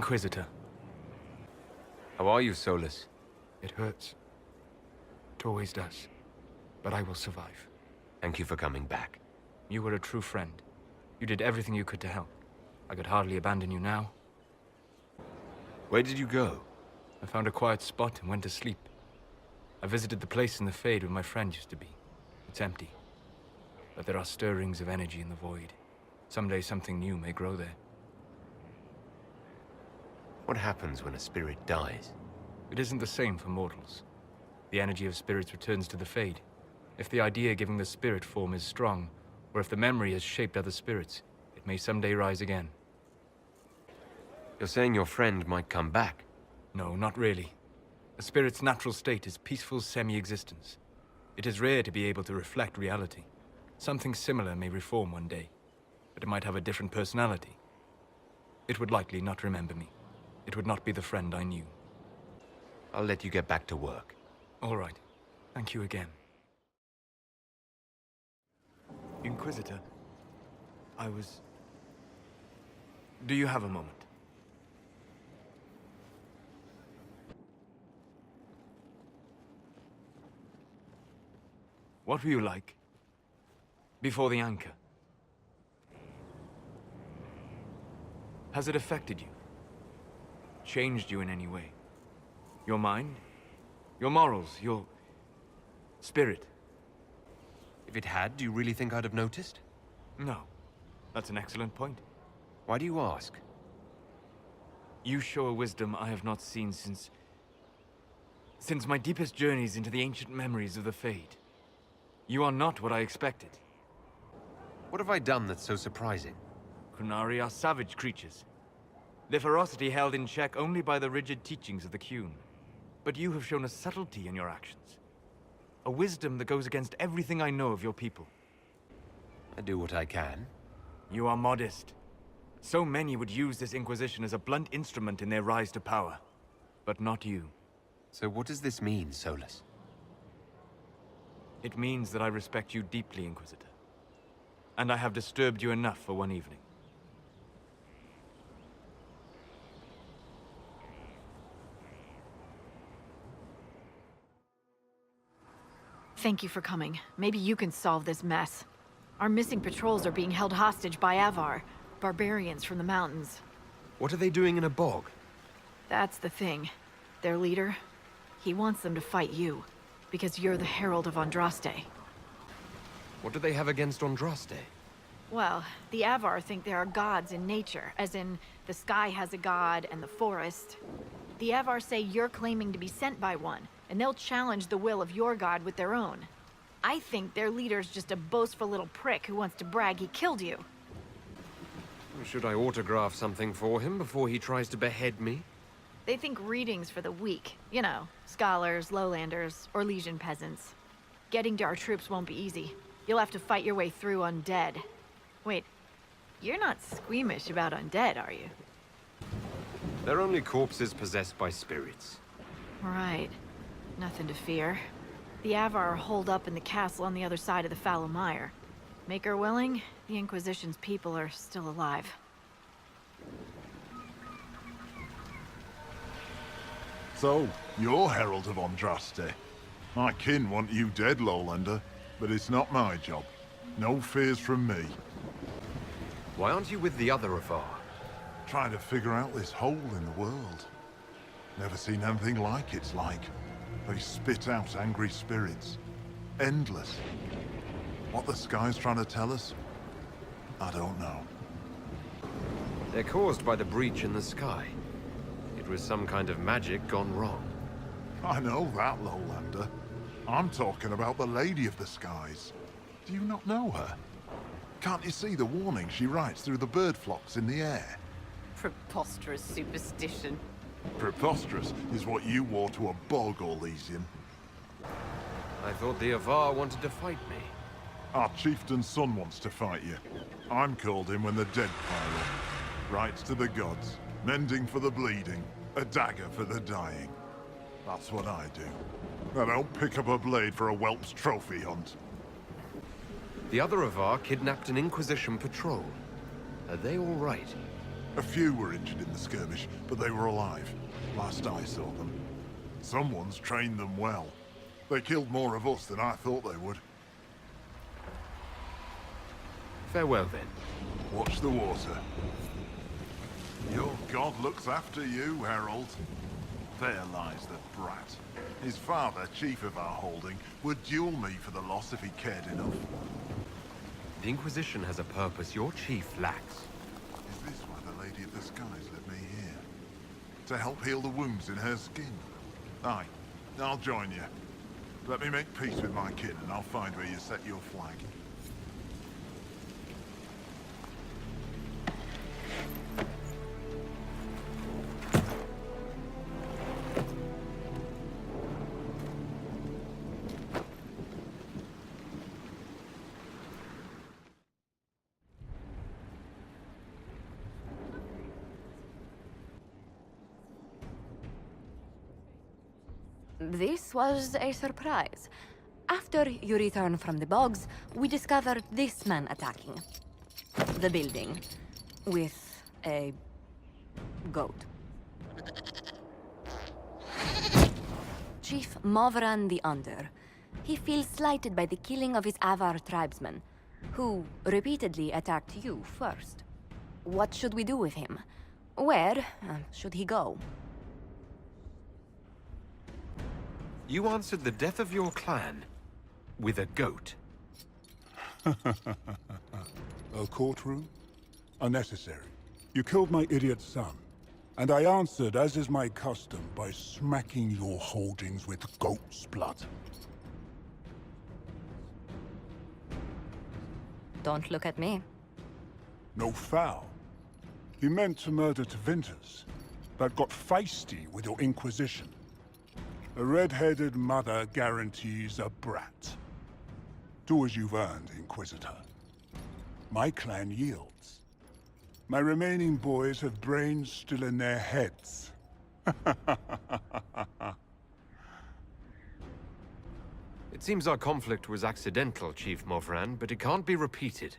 Inquisitor. How are you, Solus? It hurts. It always does. But I will survive. Thank you for coming back. You were a true friend. You did everything you could to help. I could hardly abandon you now. Where did you go? I found a quiet spot and went to sleep. I visited the place in the Fade where my friend used to be. It's empty. But there are stirrings of energy in the void. Someday something new may grow there. What happens when a spirit dies? It isn't the same for mortals. The energy of spirits returns to the Fade. If the idea giving the spirit form is strong, or if the memory has shaped other spirits, it may someday rise again. You're saying your friend might come back? No, not really. A spirit's natural state is peaceful semi-existence. It is rare to be able to reflect reality. Something similar may reform one day, but it might have a different personality. It would likely not remember me. It would not be the friend I knew. I'll let you get back to work. All right. Thank you again. Inquisitor, Do you have a moment? What were you like before the anchor? Has it affected you? Changed you in any way? Your mind? Your morals? Your spirit? If it had, do you really think I'd have noticed? No. That's an excellent point. Why do you ask? You show a wisdom I have not seen since my deepest journeys into the ancient memories of the Fade. You are not what I expected. What have I done that's so surprising? Qunari are savage creatures. Their ferocity held in check only by the rigid teachings of the Qun. But you have shown a subtlety in your actions. A wisdom that goes against everything I know of your people. I do what I can. You are modest. So many would use this Inquisition as a blunt instrument in their rise to power. But not you. So what does this mean, Solus? It means that I respect you deeply, Inquisitor. And I have disturbed you enough for one evening. Thank you for coming. Maybe you can solve this mess. Our missing patrols are being held hostage by Avar, barbarians from the mountains. What are they doing in a bog? That's the thing. Their leader, he wants them to fight you, because you're the Herald of Andraste. What do they have against Andraste? Well, the Avar think there are gods in nature, as in the sky has a god and the forest. The Avar say you're claiming to be sent by one, and they'll challenge the will of your god with their own. I think their leader's just a boastful little prick who wants to brag he killed you. Should I autograph something for him before he tries to behead me? They think readings for the weak. You know, scholars, lowlanders, or legion peasants. Getting to our troops won't be easy. You'll have to fight your way through undead. Wait, you're not squeamish about undead, are you? They're only corpses possessed by spirits. Right. Nothing to fear. The Avar are holed up in the castle on the other side of the fallow mire. Make her willing, the Inquisition's people are still alive. So, you're Herald of Andraste. My kin want you dead, Lowlander, but it's not my job. No fears from me. Why aren't you with the other Avar? Trying to figure out this hole in the world. Never seen anything like it's like. They spit out angry spirits. Endless. What the sky's trying to tell us? I don't know. They're caused by the breach in the sky. It was some kind of magic gone wrong. I know that, Lowlander. I'm talking about the Lady of the Skies. Do you not know her? Can't you see the warning she writes through the bird flocks in the air? Preposterous superstition. Preposterous is what you wore to a bog, Orlesian. I thought the Avar wanted to fight me. Our chieftain's son wants to fight you. I'm called in when the dead pile up. Rights to the gods, mending for the bleeding, a dagger for the dying. That's what I do. I don't pick up a blade for a whelp's trophy hunt. The other Avar kidnapped an Inquisition patrol. Are they all right? A few were injured in the skirmish, but they were alive. Last I saw them. Someone's trained them well. They killed more of us than I thought they would. Farewell, then. Watch the water. Your god looks after you, Herald. There lies the brat. His father, chief of our holding, would duel me for the loss if he cared enough. The Inquisition has a purpose your chief lacks. Is this why the Lady of the Skies led me here? To help heal the wounds in her skin? Aye, I'll join you. Let me make peace with my kin and I'll find where you set your flag. This was a surprise. After you return from the bogs, we discovered this man attacking the building with a goat. Chief Movran the Under. He feels slighted by the killing of his Avar tribesmen, who repeatedly attacked you first. What should we do with him? Where should he go? You answered the death of your clan with a goat. A courtroom? Unnecessary. You killed my idiot son, and I answered, as is my custom, by smacking your holdings with goat's blood. Don't look at me. No foul. He meant to murder Tevinters, but got feisty with your Inquisition. A red-headed mother guarantees a brat. Do as you've earned, Inquisitor. My clan yields. My remaining boys have brains still in their heads. It seems our conflict was accidental, Chief Movran, but it can't be repeated.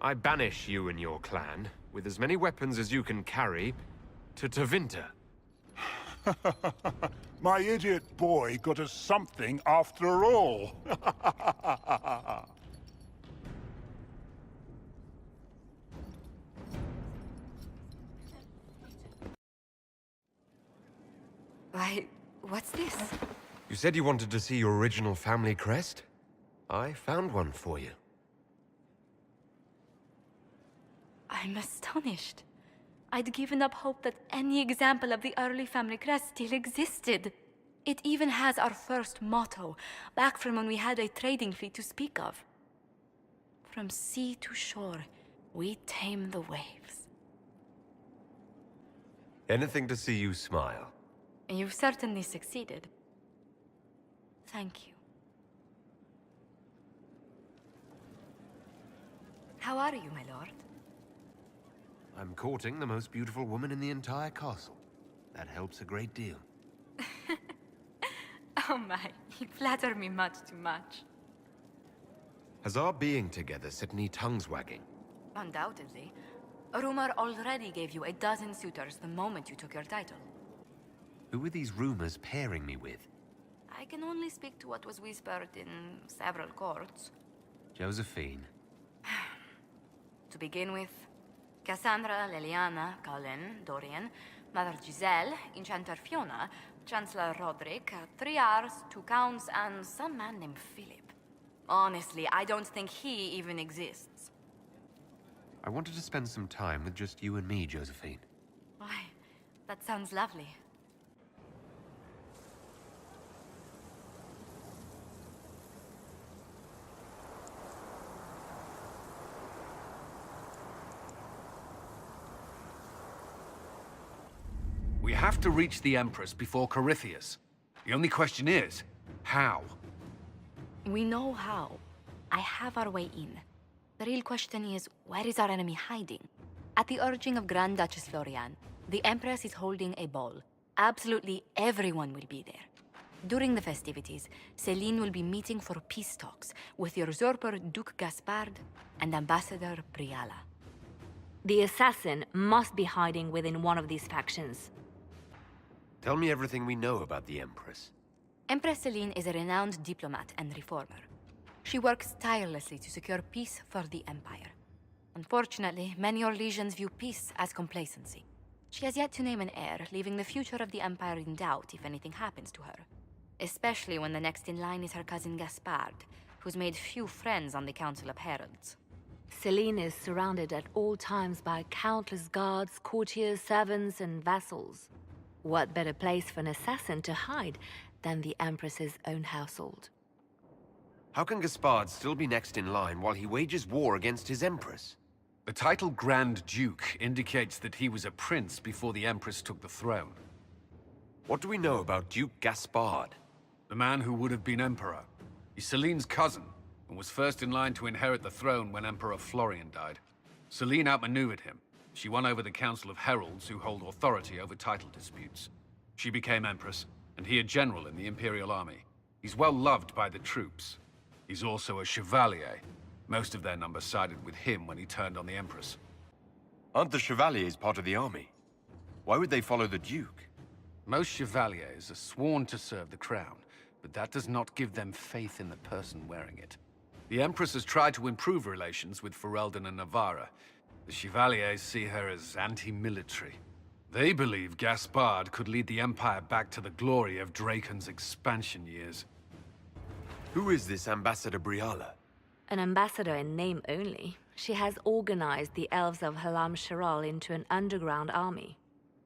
I banish you and your clan, with as many weapons as you can carry, to Tevinter. My idiot boy got us something after all. Why, what's this? You said you wanted to see your original family crest? I found one for you. I'm astonished. I'd given up hope that any example of the early family crest still existed. It even has our first motto, back from when we had a trading fleet to speak of. From sea to shore, we tame the waves. Anything to see you smile. You've certainly succeeded. Thank you. How are you, my lord? I'm courting the most beautiful woman in the entire castle. That helps a great deal. Oh my, you flatter me much too much. Has our being together set any tongues wagging? Undoubtedly. Rumor already gave you a dozen suitors the moment you took your title. Who are these rumors pairing me with? I can only speak to what was whispered in several courts. Josephine. To begin with, Cassandra, Leliana, Cullen, Dorian, Mother Giselle, Enchanter Fiona, Chancellor Roderick, 3 Rs, 2 Counts, and some man named Philip. Honestly, I don't think he even exists. I wanted to spend some time with just you and me, Josephine. Why, that sounds lovely. We have to reach the Empress before Corythius. The only question is, how? We know how. I have our way in. The real question is, where is our enemy hiding? At the urging of Grand Duchess Florian, the Empress is holding a ball. Absolutely everyone will be there. During the festivities, Celine will be meeting for peace talks with the usurper Duke Gaspard and Ambassador Briala. The assassin must be hiding within one of these factions. Tell me everything we know about the Empress. Empress Celine is a renowned diplomat and reformer. She works tirelessly to secure peace for the Empire. Unfortunately, many Orlesians view peace as complacency. She has yet to name an heir, leaving the future of the Empire in doubt if anything happens to her. Especially when the next in line is her cousin Gaspard, who's made few friends on the Council of Heralds. Celine is surrounded at all times by countless guards, courtiers, servants, and vassals. What better place for an assassin to hide than the Empress's own household? How can Gaspard still be next in line while he wages war against his Empress? The title Grand Duke indicates that he was a prince before the Empress took the throne. What do we know about Duke Gaspard? The man who would have been Emperor. He's Celine's cousin, and was first in line to inherit the throne when Emperor Florian died. Celine outmaneuvered him. She won over the Council of Heralds, who hold authority over title disputes. She became Empress, and he a general in the Imperial Army. He's well loved by the troops. He's also a Chevalier. Most of their number sided with him when he turned on the Empress. Aren't the Chevaliers part of the army? Why would they follow the Duke? Most Chevaliers are sworn to serve the crown, but that does not give them faith in the person wearing it. The Empress has tried to improve relations with Ferelden and Navarra. The Chevaliers see her as anti-military. They believe Gaspard could lead the Empire back to the glory of Draken's expansion years. Who is this Ambassador Briala? An ambassador in name only, she has organized the elves of Halam Sharal into an underground army.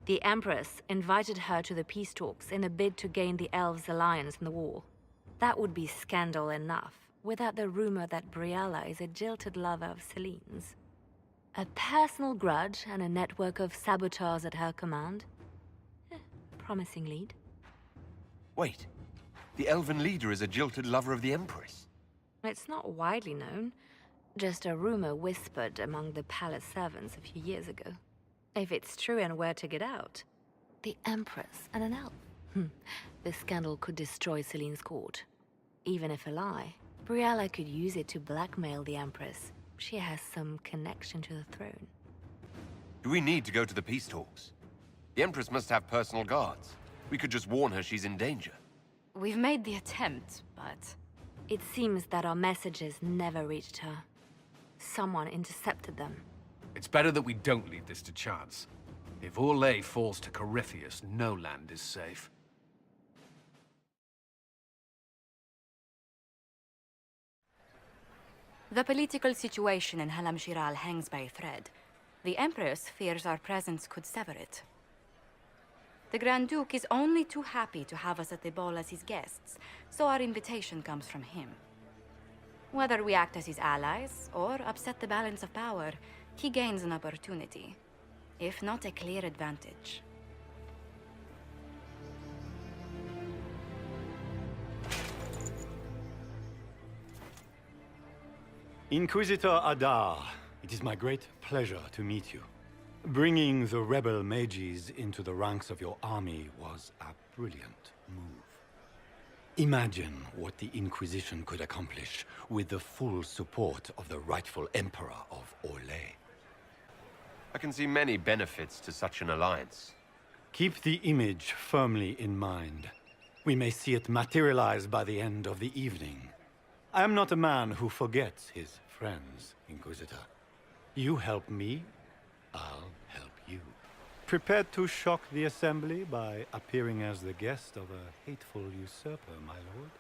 The Empress invited her to the peace talks in a bid to gain the elves' alliance in the war. That would be scandal enough, without the rumor that Briala is a jilted lover of Celine's. A personal grudge and a network of saboteurs at her command. Promising lead. Wait, the elven leader is a jilted lover of the Empress. It's not widely known, just a rumor whispered among the palace servants a few years ago. If it's true and were to get out, the Empress and an elf. The scandal could destroy Celine's court. Even if a lie, Briala could use it to blackmail the Empress. She has some connection to the throne. Do we need to go to the peace talks? The Empress must have personal guards. We could just warn her she's in danger. We've made the attempt, but... It seems that our messages never reached her. Someone intercepted them. It's better that we don't leave this to chance. If Orlais falls to Corypheus, no land is safe. The political situation in Halam Shiral hangs by a thread. The Empress fears our presence could sever it. The Grand Duke is only too happy to have us at the ball as his guests, so our invitation comes from him. Whether we act as his allies or upset the balance of power, he gains an opportunity, if not a clear advantage. Inquisitor Adar, it is my great pleasure to meet you. Bringing the rebel mages into the ranks of your army was a brilliant move. Imagine what the Inquisition could accomplish with the full support of the rightful Emperor of Orlais. I can see many benefits to such an alliance. Keep the image firmly in mind. We may see it materialize by the end of the evening. I am not a man who forgets his friends, Inquisitor. You help me, I'll help you. Prepared to shock the Assembly by appearing as the guest of a hateful usurper, my lord?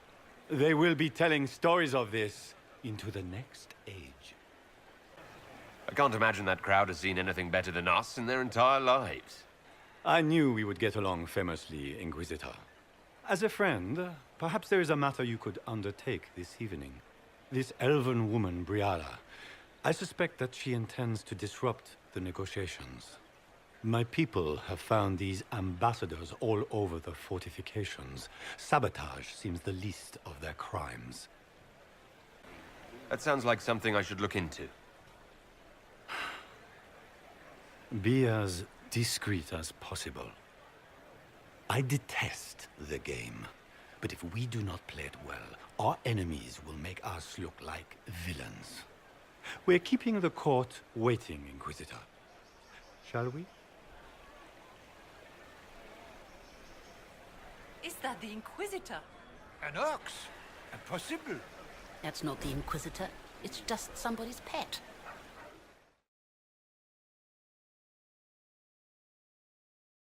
They will be telling stories of this into the next age. I can't imagine that crowd has seen anything better than us in their entire lives. I knew we would get along famously, Inquisitor. As a friend, perhaps there is a matter you could undertake this evening. This elven woman, Briala, I suspect that she intends to disrupt the negotiations. My people have found these ambassadors all over the fortifications. Sabotage seems the least of their crimes. That sounds like something I should look into. Be as discreet as possible. I detest the game, but if we do not play it well, our enemies will make us look like villains. We're keeping the court waiting, Inquisitor. shall we? Is that the Inquisitor? An ox? Impossible. That's not the Inquisitor. It's just somebody's pet.